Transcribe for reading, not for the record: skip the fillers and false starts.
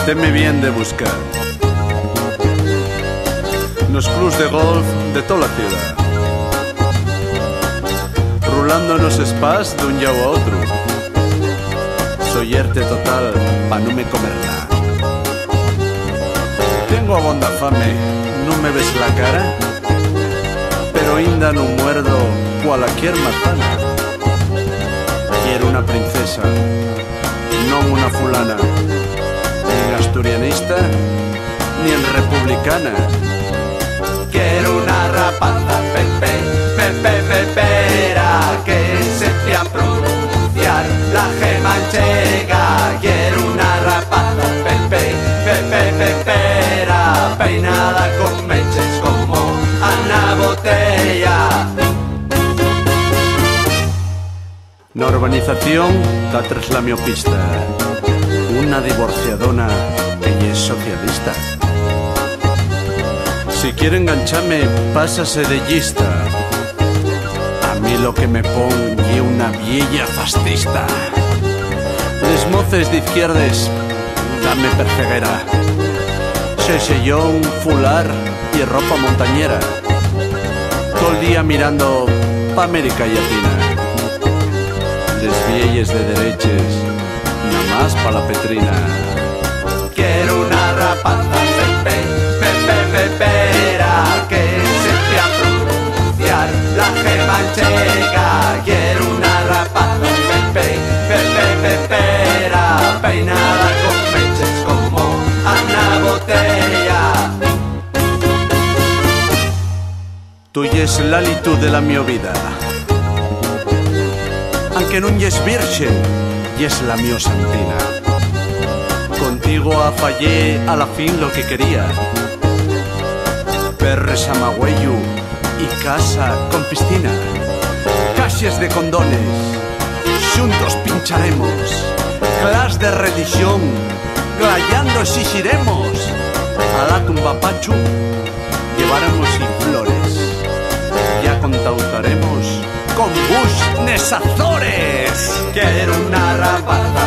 Teme bien de buscar nos clubs de golf de toda la ciudad, rulando nos spas d'un llau a otro. Soy erte total pa' no me comer nada. Tengo abonda fame, no me ves la cara, pero inda no muerdo cualquier manzana. Quiero una princesa, no una fulana, ni en asturianista, ni en republicana. Quiero una rapaza, Pepe, Pepe, Pepera, que sepa pronunciar la G manchega. Quiero una rapaza, Pepe, Pepe, Pepera, peinada con meches como Ana Botella. Na urbanización da tres la miopista, una divorciadona, ella es socialista. Si quiere engancharme, pásase de lista. A mí lo que me pon ye una vieja fascista. Les moces de izquierdes, dame perceguera. Sesellón, fular y ropa montañera. Todo el día mirando pa' América Latina. Les vielles de dereches, nada más pa' la petrina. Quiero una rapaza, Pepe, Pepe, Pepera, que sepa pronunciar la G manchega. Quiero una rapaza, Pepe, Pepe, Pepera, peinada con meches como Ana Botella. Tú yes la litud de la mio vida, aunque no yes virgen, yes la mio santina. Contigo afallé a la fin lo que quería, perres amagüeyu y casa con piscina. Caixes de condones, xuntos pincharemos, clas de religión, glayando exigiremos. A la tumba pachu llevaremos y flores, ya contauzaremos con Bush nes Azores. Quiero una rapaza,